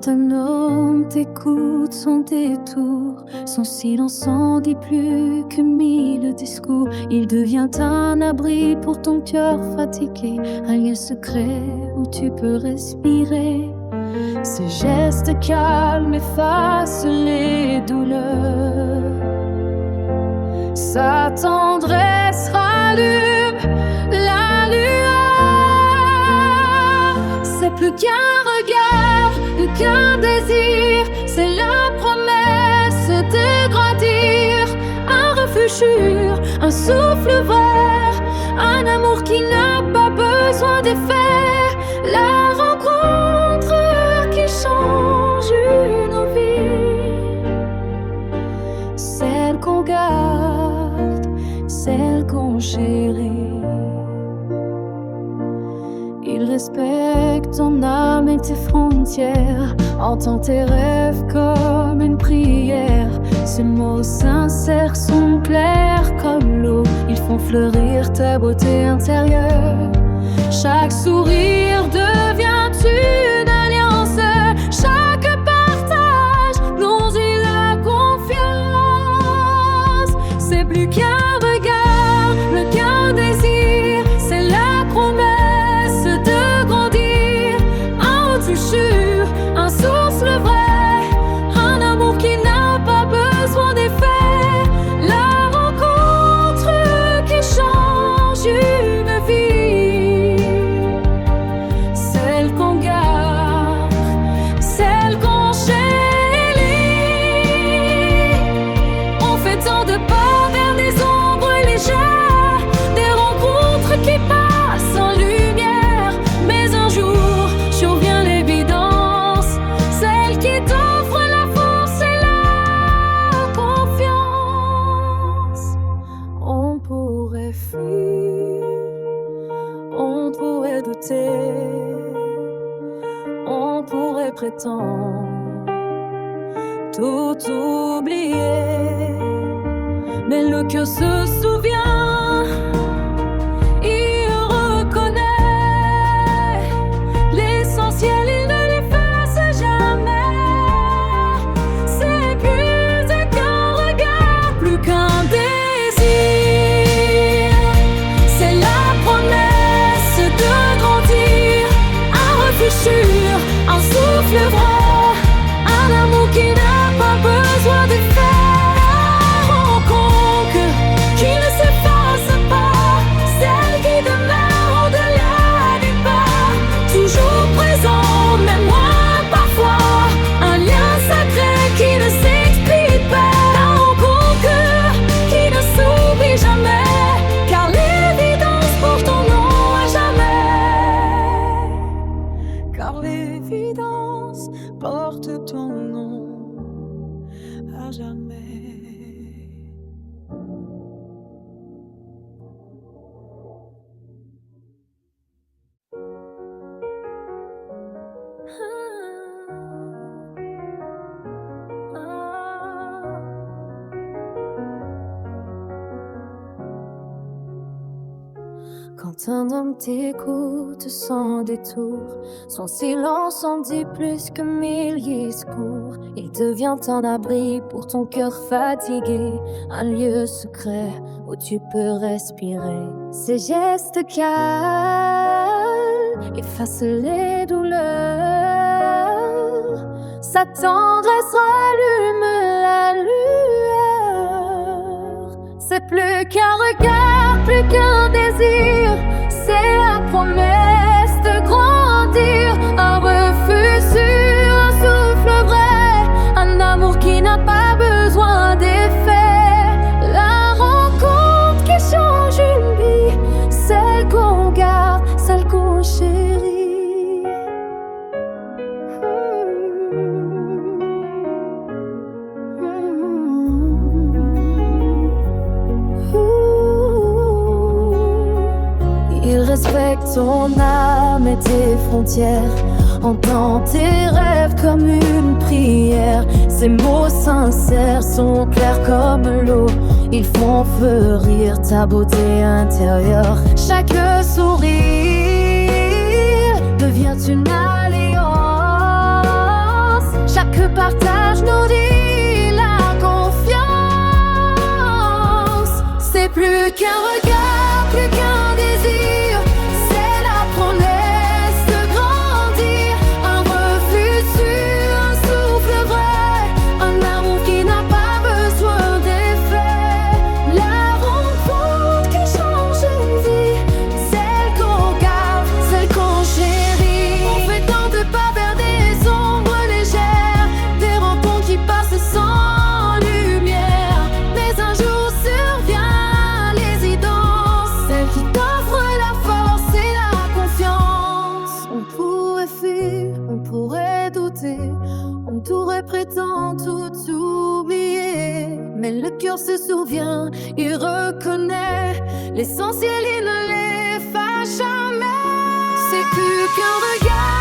Quand un homme t'écoute sans détour, son silence en dit plus que 1000 discours. Il devient un abri pour ton cœur fatigué, un lieu secret où tu peux respirer. Ses gestes calmes effacent les douleurs. Sa tendresse rallume la lueur. C'est plus qu'un regard, plus qu'un désir, c'est la promesse de grandir. Un refuge sûr, un souffle vrai, un amour qui n'a pas besoin d'effet. La rencontre qui change nos vies, celle qu'on garde, celle qu'on chérit. Il respecte ton âme et tes frontières, entend tes rêves comme une prière. Ces mots sincères sont clairs comme l'eau, ils font fleurir ta beauté intérieure. Chaque sourire devient une alliance, chaque partage nourrit la confiance. C'est plus qu'un regard, plus qu'un désir, c'est la promesse de grandir. Un haut sûr, un souffle vrai, un amour qui n'a pas besoin d'effet. La rencontre qui change une vie, celle qu'on garde, celle qu'on chérit. On fait tant de pas vers des ombres légères, des rencontres qui passent en lumière. Mais un jour survient l'évidence, celle qui t'offre la force et la confiance. On pourrait fuir, on pourrait douter, on pourrait prétendre tout oublier, mais le cœur se souvient, il reconnaît l'essentiel, il ne l'efface jamais. C'est plus qu'un regard, plus qu'un désir, c'est la promesse de grandir. Un refuge sûr, un souffle vrai, un amour qui n'a pas besoin d'effet. La rencontre qui ne s'efface pas, celle qui demeure au-delà du pas. Toujours présent, même loin parfois, un lien sacré qui ne s'explique pas. La rencontre qui ne s'oublie jamais, car l'évidence porte ton nom à jamais. Car l'évidence porte ton nom à jamais. Quand un homme t'écoute sans détour, son silence en dit plus que 1000 discours. Il devient un abri pour ton cœur fatigué, un lieu secret où tu peux respirer. Ses gestes calmes effacent les douleurs, sa tendresse rallume la lueur. C'est plus qu'un regard, plus qu'un désir, c'est la promesse de grandir. Un refuge sûr, un souffle vrai, un amour qui n'a pas besoin d'effet. La rencontre qui change une vie, celle qu'on garde, celle qu'on chérit. Il respecte ton âme et tes frontières, entend tes rêves comme une prière. Ces mots sincères sont clairs comme l'eau, ils font fleurir ta beauté intérieure. Chaque sourire devient une alliance, que partage nous dit la confiance. C'est plus qu'un regard, plus qu'un désir, c'est la promesse de grandir. Un reflux sûr, un souffle vrai, un amour qui n'a pas besoin d'effet. La rencontre qui change une vie, celle qu'on garde, celle qu'on chérit. On fait tant de pas vers des ombres légères, des rencontres qui passent sans lumière. Mais un jour survient l'hésidance, celle qui t'offre la force et la confiance. On pourrait fuir, on pourrait douter, on pourrait prétendre tout oublier. Mais le cœur se souvient, il reconnaît l'essentiel, il ne l'efface jamais. C'est plus qu'un regard.